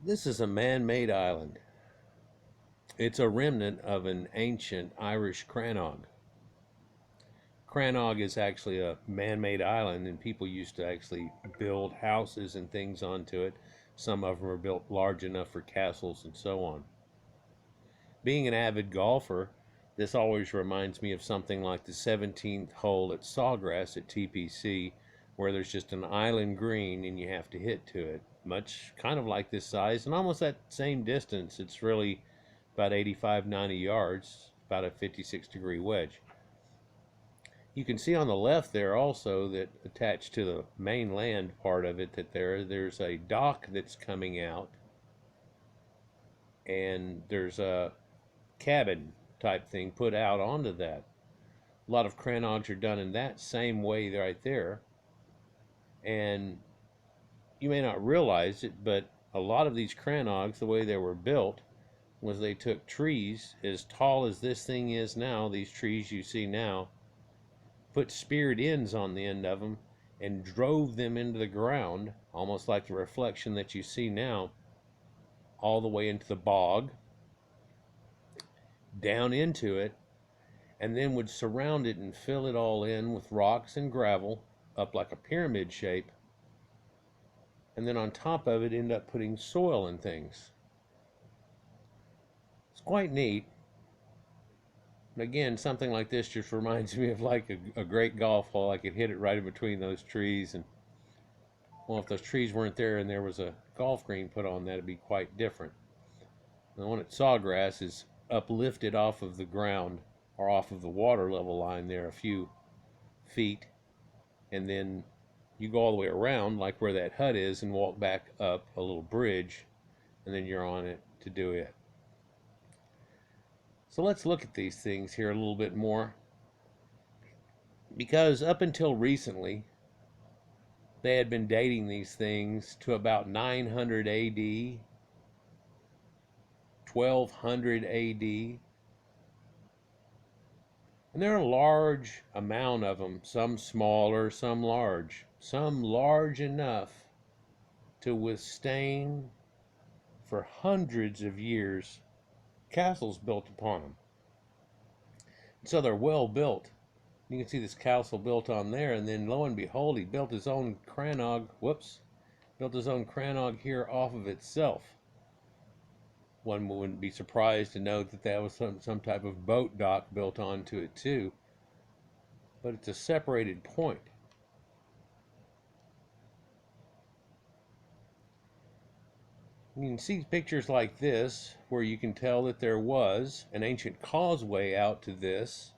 This is a man-made island. It's a remnant of an ancient Irish crannog. Crannog is actually a man-made island, and people used to actually build houses and things onto it. Some of them are built large enough for castles and so on. Being an avid golfer, this always reminds me of something like the 17th hole at Sawgrass at TPC, where there's just an island green and you have to hit to it. Much kind of like this size and almost that same distance. It's really about 85, 90 yards, about a 56-degree wedge. You can see on the left there also that attached to the mainland part of it that there's a dock that's coming out, and there's a cabin type thing put out onto that. A lot of crannogs are done in that same way right there. And you may not realize it, but a lot of these crannogs, the way they were built, was they took trees as tall as this thing is now, these trees you see now, put speared ends on the end of them, and drove them into the ground, almost like the reflection that you see now, all the way into the bog, down into it, and then would surround it and fill it all in with rocks and gravel up like a pyramid shape, and then on top of it end up putting soil and things. It's quite neat. And again, something like this just reminds me of like a great golf hole. I could hit it right in between those trees, and well, if those trees weren't there and there was a golf green put on that, it'd be quite different. The one at Sawgrass is uplifted off of the ground or off of the water level line there a few feet, and then you go all the way around like where that hut is and walk back up a little bridge, and then you're on it to do it. So let's look at these things here a little bit more, because up until recently they had been dating these things to about 900 AD, 1200 AD, and there are a large amount of them, some smaller, some large enough to withstand for hundreds of years castles built upon them. So they're well built. You can see this castle built on there, and then lo and behold, he built his own crannog. Built his own crannog here off of itself. One wouldn't be surprised to note that that was some type of boat dock built onto it too. But it's a separated point. You can see pictures like this where you can tell that there was an ancient causeway out to this,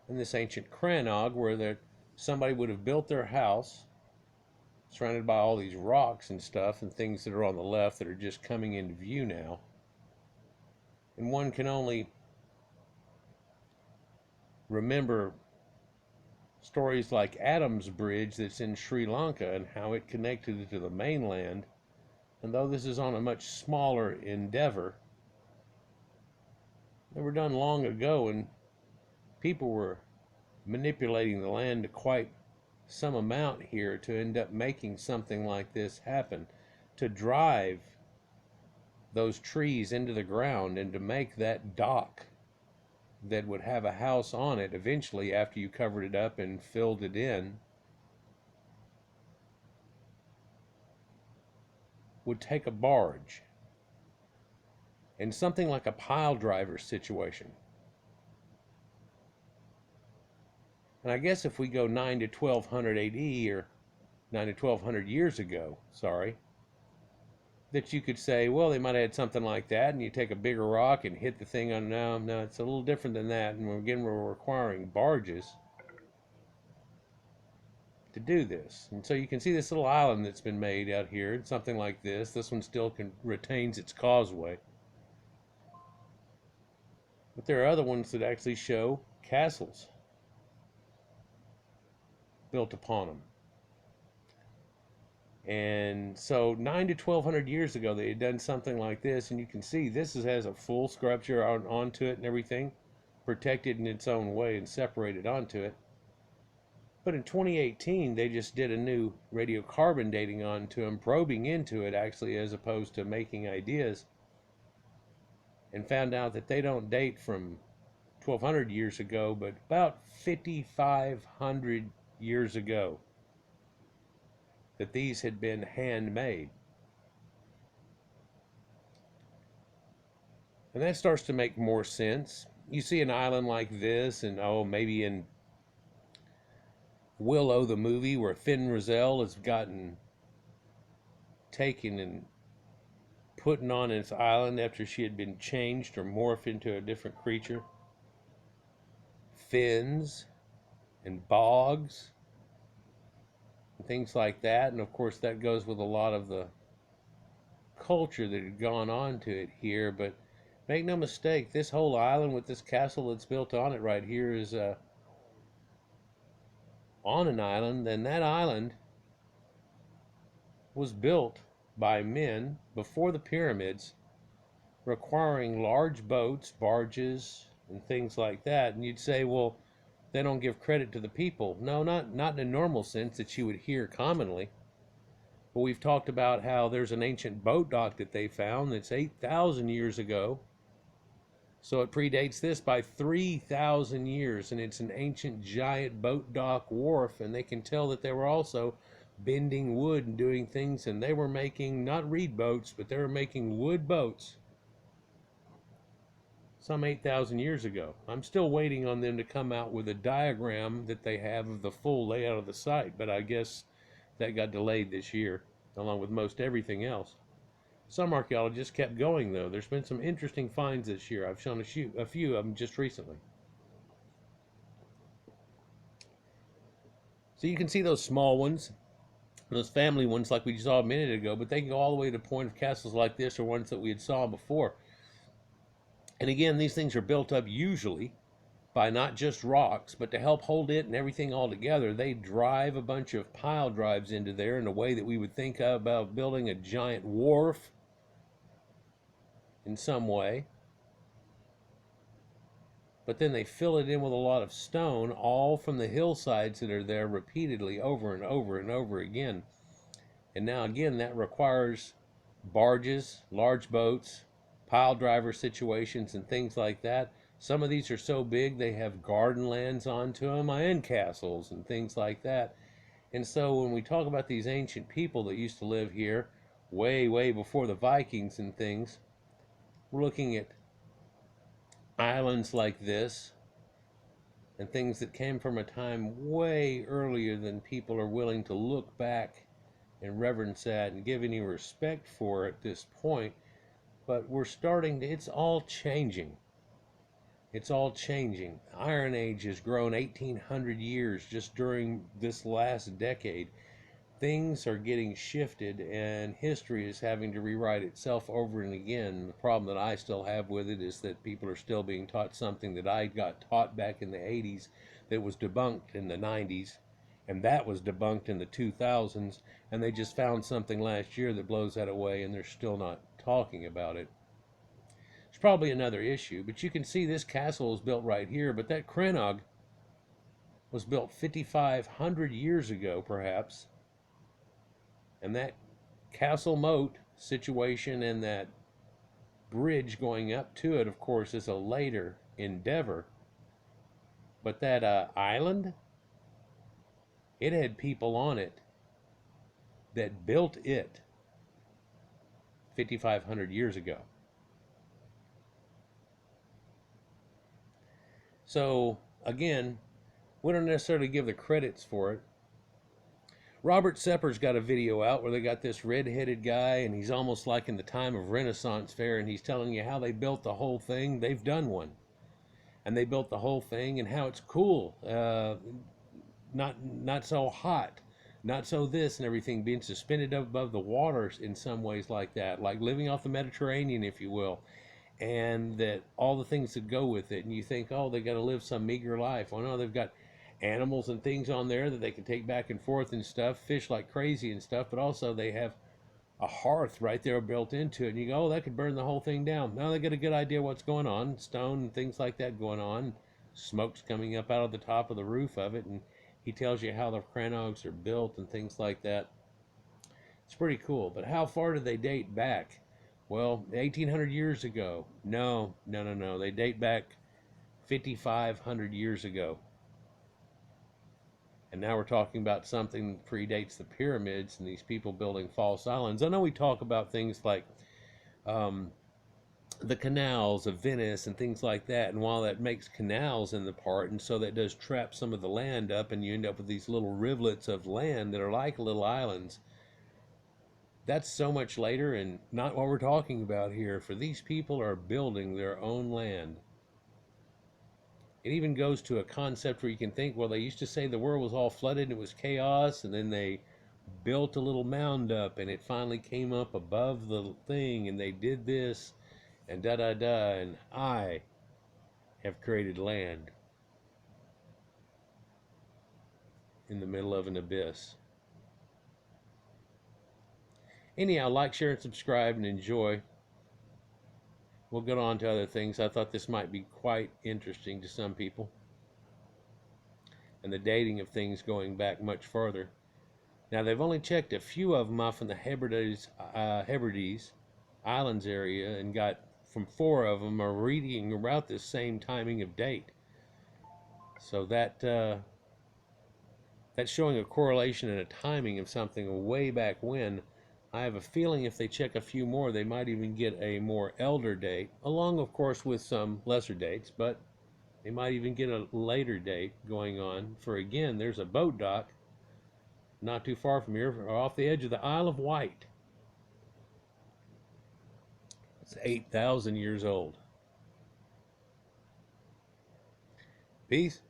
and this ancient crannog where somebody would have built their house surrounded by all these rocks and stuff and things that are on the left that are just coming into view now. And one can only remember stories like Adam's Bridge that's in Sri Lanka and how it connected to the mainland. And though this is on a much smaller endeavor, they were done long ago, and people were manipulating the land to quite some amount here to end up making something like this happen, to drive those trees into the ground and to make that dock that would have a house on it eventually after you covered it up and filled it in, would take a barge and something like a pile driver situation. And I guess if we go 9 to 1200 AD, or 9 to 1200 years ago, that you could say, well, they might have had something like that, and you take a bigger rock and hit the thing on. No, it's a little different than that. And again, we're requiring barges to do this. And so you can see this little island that's been made out here, something like this. This one still retains its causeway. But there are other ones that actually show castles built upon them. And so 9 to 1200 years ago, they had done something like this, and you can see this has a full sculpture onto it and everything, protected in its own way and separated onto it. But in 2018, they just did a new radiocarbon dating onto them, probing into it actually, as opposed to making ideas, and found out that they don't date from 1200 years ago, but about 5500 years ago, that these had been handmade. And that starts to make more sense. You see an island like this, and oh, maybe in Willow, the movie, where Finn Rizal has gotten taken and put on its island after she had been changed or morphed into a different creature. Fins and bogs and things like that. And of course, that goes with a lot of the culture that had gone on to it here. But make no mistake, this whole island with this castle that's built on it right here is on an island. And that island was built by men before the pyramids, requiring large boats, barges, and things like that. And you'd say, well, they don't give credit to the people. No, not in a normal sense that you would hear commonly. But we've talked about how there's an ancient boat dock that they found that's 8,000 years ago. So it predates this by 3,000 years, and it's an ancient giant boat dock wharf, and they can tell that they were also bending wood and doing things, and they were making not reed boats, but they were making wood boats some 8,000 years ago. I'm still waiting on them to come out with a diagram that they have of the full layout of the site, but I guess that got delayed this year, along with most everything else. Some archaeologists kept going, though. There's been some interesting finds this year. I've shown a few of them just recently. So you can see those small ones, those family ones like we saw a minute ago, but they can go all the way to the point of castles like this or ones that we had saw before. And again, these things are built up usually by not just rocks, but to help hold it and everything all together, they drive a bunch of pile drives into there in a way that we would think about building a giant wharf in some way. But then they fill it in with a lot of stone, all from the hillsides that are there repeatedly over and over and over again. And now again, that requires barges, large boats, pile driver situations, and things like that. Some of these are so big they have garden lands onto them and castles and things like that. And so when we talk about these ancient people that used to live here way before the Vikings and things, we're looking at islands like this and things that came from a time way earlier than people are willing to look back and reverence that and give any respect for at this point. But we're starting to, it's all changing. It's all changing. The Iron Age has grown 1,800 years just during this last decade. Things are getting shifted, and history is having to rewrite itself over and again. The problem that I still have with it is that people are still being taught something that I got taught back in the 80s that was debunked in the 90s, and that was debunked in the 2000s, and they just found something last year that blows that away, and they're still not talking about it. It's probably another issue, but you can see this castle is built right here, but that crannog was built 5,500 years ago, perhaps. And that castle moat situation and that bridge going up to it, of course, is a later endeavor. But that island, it had people on it that built it 5,500 years ago. So, again, we don't necessarily give the credits for it. Robert Sepper's got a video out where they got this red-headed guy, and he's almost like in the time of Renaissance fair, and he's telling you how they built the whole thing. They've done one. And they built the whole thing, and how it's cool. Not so hot. Not so this and everything, being suspended above the waters in some ways like that. Like living off the Mediterranean, if you will. And that all the things that go with it. And you think, oh, they got to live some meager life. Well, no, they've got animals and things on there that they can take back and forth and stuff, fish like crazy and stuff, but also they have a hearth right there built into it, and you go, oh, that could burn the whole thing down. Now they get a good idea what's going on, stone and things like that going on, smoke's coming up out of the top of the roof of it, and He tells you how the crannogs are built and things like that. It's pretty cool. But how far do they date back? Well, 1800 years ago. No, no, no, no. They date back 5,500 years ago. And now we're talking about something that predates the pyramids and these people building false islands. I know we talk about things like um, the canals of Venice and things like that. And while that makes canals in the part, and so that does trap some of the land up, and you end up with these little rivulets of land that are like little islands. That's so much later and not what we're talking about here. For these people are building their own land. It even goes to a concept where you can think, well, they used to say the world was all flooded and it was chaos, and then they built a little mound up and it finally came up above the thing, and they did this and da da da, and I have created land in the middle of an abyss. Anyhow, like, share, and subscribe, and enjoy. We'll get on to other things. I thought this might be quite interesting to some people, and the dating of things going back much further. Now, they've only checked a few of them off in the Hebrides Islands area, and got from 4 of them are reading about this same timing of date. So that's showing a correlation and a timing of something way back when. I have a feeling if they check a few more, they might even get a more elder date, along, of course, with some lesser dates, but they might even get a later date going on. For again, there's a boat dock not too far from here, off the edge of the Isle of Wight. It's 8,000 years old. Peace.